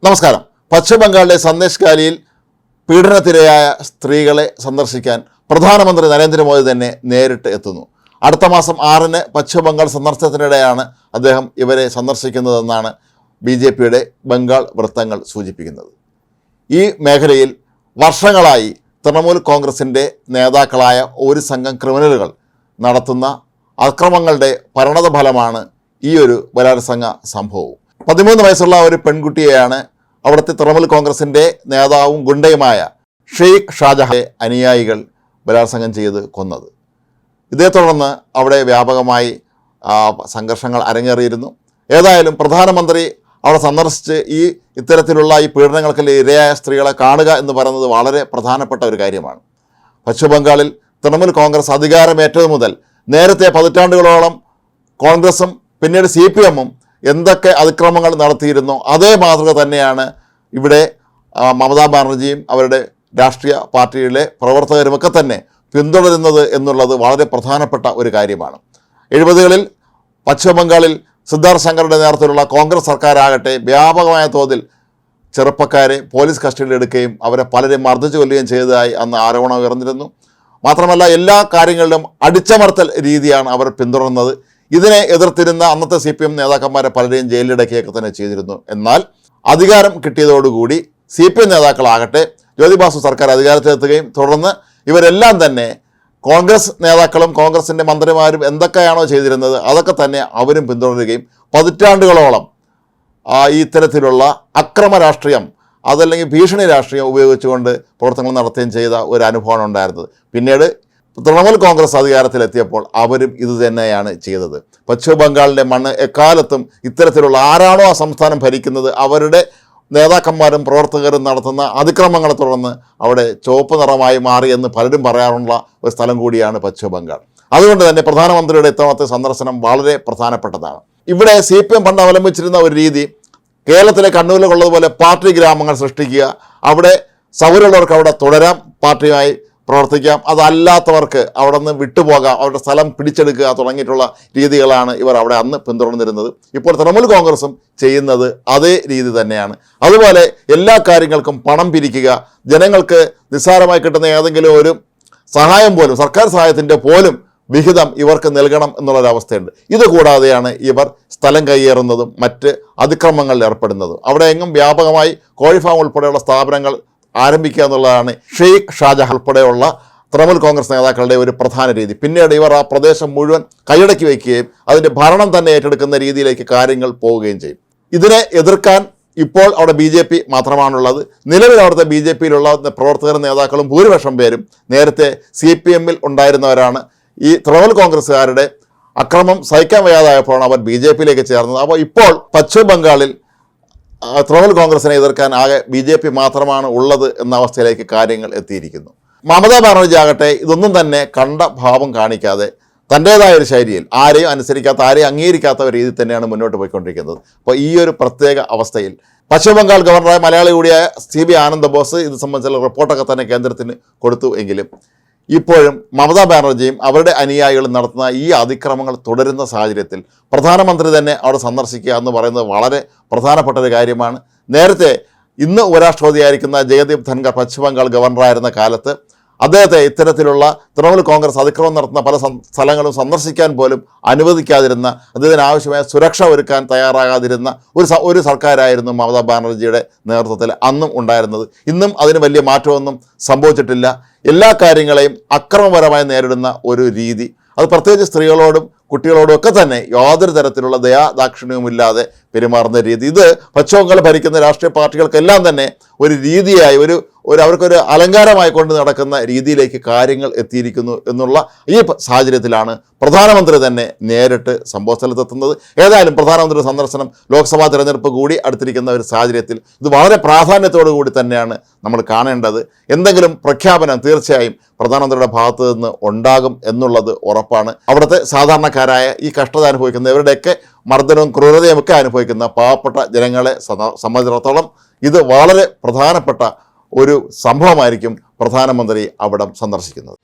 നമസ്കാരം. പശ്ചിമബംഗാളിലെ സന്ദേശ് ഗാലിയിൽ പീഡനത്തിരയായ സ്ത്രീകളെ സന്ദർശിക്കാൻ പ്രധാനമന്ത്രി നരേന്ദ്രമോദി തന്നെ നേരിട്ട് എത്തുന്നു. അടുത്ത മാസം 6-ന് പശ്ചിമബംഗാൾ സന്ദർശനത്തിനിടെയാണ് അദ്ദേഹം ഇവരെ സന്ദർശിക്കുന്നതെന്നാണ് BJPയുടെ ബംഗാൾ വൃത്തങ്ങൾ സൂചിപ്പിക്കുന്നത്. ഈ മേഖലയിൽ വർഷങ്ങളായി തൃണമൂൽ കോൺഗ്രസിൻ്റെ നേതാക്കളായ ഒരു സംഘം ക്രിമിനലുകൾ നടത്തുന്ന അക്രമങ്ങളുടെ പരിണതഫലമാണ് ഈ ഒരു ബലാത്സംഗ സംഭവവും. 13 വയസ്സുള്ള ഒരു പെൺകുട്ടിയെയാണ് അവിടുത്തെ തൃണമൂൽ കോൺഗ്രസിൻ്റെ നേതാവും ഗുണ്ടയുമായ ഷെയ്ഖ് ഷാജഹാന്റെ അനുയായികൾ ബലാത്സംഗം ചെയ്ത് കൊന്നത്. ഇതേ തുടർന്ന് അവിടെ വ്യാപകമായി സംഘർഷങ്ങൾ അരങ്ങേറിയിരുന്നു. ഏതായാലും പ്രധാനമന്ത്രി അവിടെ സന്ദർശിച്ച് ഇത്തരത്തിലുള്ള ഈ പീഡനങ്ങൾക്ക് ഇരയായ സ്ത്രീകളെ കാണുക എന്ന് പറയുന്നത് വളരെ പ്രധാനപ്പെട്ട ഒരു കാര്യമാണ്. പശ്ചിമബംഗാളിൽ തൃണമൂൽ കോൺഗ്രസ് അധികാരമേറ്റതു മുതൽ നേരത്തെ പതിറ്റാണ്ടുകളോളം കോൺഗ്രസും പിന്നീട് CPM-ഉം എന്തൊക്കെ അതിക്രമങ്ങൾ നടത്തിയിരുന്നോ അതേ മാതൃക തന്നെയാണ് ഇവിടെ മമതാ ബാനർജിയും അവരുടെ രാഷ്ട്രീയ പാർട്ടിയിലെ പ്രവർത്തകരുമൊക്കെ തന്നെ പിന്തുടരുന്നത് എന്നുള്ളത് വളരെ പ്രധാനപ്പെട്ട ഒരു കാര്യമാണ്. 70കളിൽ പശ്ചിമബംഗാളിൽ സിദ്ധാർത്ഥ് ശങ്കറുടെ നേതൃത്വത്തിലുള്ള കോൺഗ്രസ് സർക്കാരാകട്ടെ വ്യാപകമായ തോതിൽ ചെറുപ്പക്കാരെ പോലീസ് കസ്റ്റഡിയിലെടുക്കുകയും അവരെ പലരെയും മർദ്ദിച്ചു കൊല്ലുകയും ചെയ്തതായി അന്ന് ആരോപണം ഉയർന്നിരുന്നു. മാത്രമല്ല എല്ലാ കാര്യങ്ങളിലും അടിച്ചമർത്തൽ രീതിയാണ് അവർ പിന്തുടർന്നത്. ഇതിനെ എതിർത്തിരുന്ന അന്നത്തെ CPM നേതാക്കന്മാരെ പലരെയും ജയിലിലടക്കുകയൊക്കെ തന്നെ ചെയ്തിരുന്നു. എന്നാൽ അധികാരം കിട്ടിയതോടുകൂടി CPM നേതാക്കളാകട്ടെ ജ്യോതിബാസു സർക്കാർ അധികാരത്തിലെത്തുകയും തുടർന്ന് ഇവരെല്ലാം തന്നെ കോൺഗ്രസ് നേതാക്കളും കോൺഗ്രസിൻ്റെ മന്ത്രിമാരും എന്തൊക്കെയാണോ ചെയ്തിരുന്നത് അതൊക്കെ തന്നെ അവരും പിന്തുടരുകയും പതിറ്റാണ്ടുകളോളം ഇത്തരത്തിലുള്ള അക്രമ രാഷ്ട്രീയം അതല്ലെങ്കിൽ ഭീഷണി രാഷ്ട്രീയം ഉപയോഗിച്ചുകൊണ്ട് പ്രവർത്തനങ്ങൾ നടത്തുകയും ചെയ്ത ഒരു അനുഭവമാണ് ഉണ്ടായിരുന്നത്. പിന്നീട് തൃണമൂൽ കോൺഗ്രസ് അധികാരത്തിലെത്തിയപ്പോൾ അവരും ഇത് തന്നെയാണ് ചെയ്തത്. പശ്ചിമ ബംഗാളിൻ്റെ മണ്ണ് എക്കാലത്തും ഇത്തരത്തിലുള്ള ആരാണോ ആ സംസ്ഥാനം ഭരിക്കുന്നത് അവരുടെ നേതാക്കന്മാരും പ്രവർത്തകരും നടത്തുന്ന അതിക്രമങ്ങളെ തുടർന്ന് അവിടെ ചുവപ്പ് നിറമായി മാറി എന്ന് പലരും പറയാറുള്ള ഒരു സ്ഥലം കൂടിയാണ് പശ്ചിമ ബംഗാൾ. അതുകൊണ്ട് തന്നെ പ്രധാനമന്ത്രിയുടെ ഇത്തവണത്തെ സന്ദർശനം വളരെ പ്രധാനപ്പെട്ടതാണ്. ഇവിടെ CPM പണ്ട് അവലംബിച്ചിരുന്ന ഒരു രീതി കേരളത്തിലെ കണ്ണൂരിലുള്ളതുപോലെ പാർട്ടി ഗ്രാമങ്ങൾ സൃഷ്ടിക്കുക, അവിടെ സൗകര്യമുള്ളവർക്ക് അവിടെ തുടരാം, പാർട്ടിയുമായി പ്രവർത്തിക്കാം, അതല്ലാത്തവർക്ക് അവിടെ നിന്ന് വിട്ടുപോകാം, അവരുടെ സ്ഥലം പിടിച്ചെടുക്കുക തുടങ്ങിയിട്ടുള്ള രീതികളാണ് ഇവർ അവിടെ അന്ന് പിന്തുടർന്നിരുന്നത്. ഇപ്പോൾ തൃണമൂൽ കോൺഗ്രസും ചെയ്യുന്നത് അതേ രീതി തന്നെയാണ്. അതുപോലെ എല്ലാ കാര്യങ്ങൾക്കും പണം പിരിക്കുക, ജനങ്ങൾക്ക് നിസ്സാരമായി കിട്ടുന്ന ഏതെങ്കിലും ഒരു സഹായം പോലും സർക്കാർ സഹായത്തിൻ്റെ പോലും വിഹിതം ഇവർക്ക് നൽകണം എന്നുള്ളൊരവസ്ഥയുണ്ട്. ഇതുകൂടാതെയാണ് ഇവർ സ്ഥലം കയ്യേറുന്നതും മറ്റ് അതിക്രമങ്ങളിൽ ഏർപ്പെടുന്നതും. അവിടെ എങ്ങും വ്യാപകമായി കോഴിഫാം ഉൾപ്പെടെയുള്ള സ്ഥാപനങ്ങൾ ആരംഭിക്കുക എന്നുള്ളതാണ് ഷെയ്ഖ് ഷാജഹാൻ ഉൾപ്പെടെയുള്ള തൃണമൂൽ കോൺഗ്രസ് നേതാക്കളുടെ ഒരു പ്രധാന രീതി. പിന്നീട് ഇവർ ആ പ്രദേശം മുഴുവൻ കൈയടക്കി വയ്ക്കുകയും അതിൻ്റെ ഭരണം തന്നെ ഏറ്റെടുക്കുന്ന രീതിയിലേക്ക് കാര്യങ്ങൾ പോവുകയും ചെയ്യും. ഇതിനെ എതിർക്കാൻ ഇപ്പോൾ അവിടെ BJP മാത്രമാണുള്ളത്. നിലവിൽ അവിടുത്തെ BJPയിലുള്ള പ്രവർത്തകരും നേതാക്കളും ഭൂരിപക്ഷം പേരും നേരത്തെ CPM-ൽ ഉണ്ടായിരുന്നവരാണ്. ഈ തൃണമൂൽ കോൺഗ്രസ്സുകാരുടെ അക്രമം സഹിക്കാൻ വയ്യാതായപ്പോഴാണ് അവർ BJPയിലേക്ക് ചേർന്നത്. അപ്പോൾ ഇപ്പോൾ പശ്ചിമ ബംഗാളിൽ തൃണമൂൽ കോൺഗ്രസിനെ എതിർക്കാൻ ആകെ BJP മാത്രമാണ് ഉള്ളത് എന്ന അവസ്ഥയിലേക്ക് കാര്യങ്ങൾ എത്തിയിരിക്കുന്നു. മമതാ ബാനർജി ആകട്ടെ ഇതൊന്നും തന്നെ കണ്ട ഭാവം കാണിക്കാതെ തൻ്റേതായ ഒരു ശൈലിയിൽ ആരെയും അനുസരിക്കാത്ത ആരെയും അംഗീകരിക്കാത്ത ഒരു രീതിയിൽ തന്നെയാണ് മുന്നോട്ട് പോയിക്കൊണ്ടിരിക്കുന്നത്. അപ്പോൾ ഈ ഒരു പ്രത്യേക അവസ്ഥയിൽ പശ്ചിമ ബംഗാൾ ഗവർണറായ മലയാളി കൂടിയായ CB ആനന്ദ ബോസ് ഇത് സംബന്ധിച്ചുള്ള റിപ്പോർട്ടൊക്കെ തന്നെ കേന്ദ്രത്തിന് കൊടുത്തു. എങ്കിലും ഇപ്പോഴും മമതാ ബാനർജിയും അവരുടെ അനുയായികളും നടത്തുന്ന ഈ അതിക്രമങ്ങൾ തുടരുന്ന സാഹചര്യത്തിൽ പ്രധാനമന്ത്രി തന്നെ അവിടെ സന്ദർശിക്കുക എന്ന് പറയുന്നത് വളരെ പ്രധാനപ്പെട്ട ഒരു കാര്യമാണ്. നേരത്തെ ഇന്ന് ഉപരാഷ്ട്രപതിയായിരിക്കുന്ന ജഗദീപ് ധൻഖർ പശ്ചിമ ബംഗാൾ ഗവർണറായിരുന്ന കാലത്ത് അദ്ദേഹത്തെ ഇത്തരത്തിലുള്ള തൃണമൂൽ കോൺഗ്രസ് അതിക്രമം നടത്തുന്ന പല സ്ഥലങ്ങളും സന്ദർശിക്കാൻ പോലും അനുവദിക്കാതിരുന്ന, അതിനാവശ്യമായ സുരക്ഷ ഒരുക്കാൻ തയ്യാറാകാതിരുന്ന ഒരു സർക്കാരായിരുന്നു മമതാ ബാനർജിയുടെ നേതൃത്വത്തിൽ അന്നും ഉണ്ടായിരുന്നത്. ഇന്നും അതിന് വലിയ മാറ്റമൊന്നും സംഭവിച്ചിട്ടില്ല. എല്ലാ കാര്യങ്ങളെയും അക്രമപരമായി നേരിടുന്ന ഒരു രീതി, അത് പ്രത്യേകിച്ച് സ്ത്രീകളോടും കുട്ടികളോടും ഒക്കെ തന്നെ യാതൊരു തരത്തിലുള്ള ദയാദാക്ഷിണ്യവുമില്ലാതെ പെരുമാറുന്ന രീതി, ഇത് പശ്ചിമ ബംഗാൾ ഭരിക്കുന്ന രാഷ്ട്രീയ പാർട്ടികൾക്കെല്ലാം തന്നെ ഒരു രീതിയായി അവർക്കൊരു അലങ്കാരമായി കൊണ്ട് നടക്കുന്ന രീതിയിലേക്ക് കാര്യങ്ങൾ എത്തിയിരിക്കുന്നു എന്നുള്ള ഈ സാഹചര്യത്തിലാണ് പ്രധാനമന്ത്രി തന്നെ നേരിട്ട് സംഭവ സ്ഥലത്തെത്തുന്നത്. ഏതായാലും പ്രധാനമന്ത്രിയുടെ സന്ദർശനം ലോക്സഭാ തിരഞ്ഞെടുപ്പ് കൂടി അടുത്തിരിക്കുന്ന ഒരു സാഹചര്യത്തിൽ ഇത് വളരെ പ്രാധാന്യത്തോടു കൂടി തന്നെയാണ് നമ്മൾ കാണേണ്ടത്. എന്തെങ്കിലും പ്രഖ്യാപനം തീർച്ചയായും പ്രധാനമന്ത്രിയുടെ ഭാഗത്തു നിന്ന് ഉണ്ടാകും എന്നുള്ളത് ഉറപ്പാണ്. അവിടുത്തെ സാധാരണക്കാരായ ഈ കഷ്ടത അനുഭവിക്കുന്നവരുടെയൊക്കെ മർദ്ദനവും ക്രൂരതയും ഒക്കെ അനുഭവിക്കുന്ന പാവപ്പെട്ട ജനങ്ങളെ സംബന്ധിച്ചിടത്തോളം ഇത് വളരെ പ്രധാനപ്പെട്ട ഒരു സംഭവമായിരിക്കും പ്രധാനമന്ത്രി അവിടം സന്ദർശിക്കുന്നത്.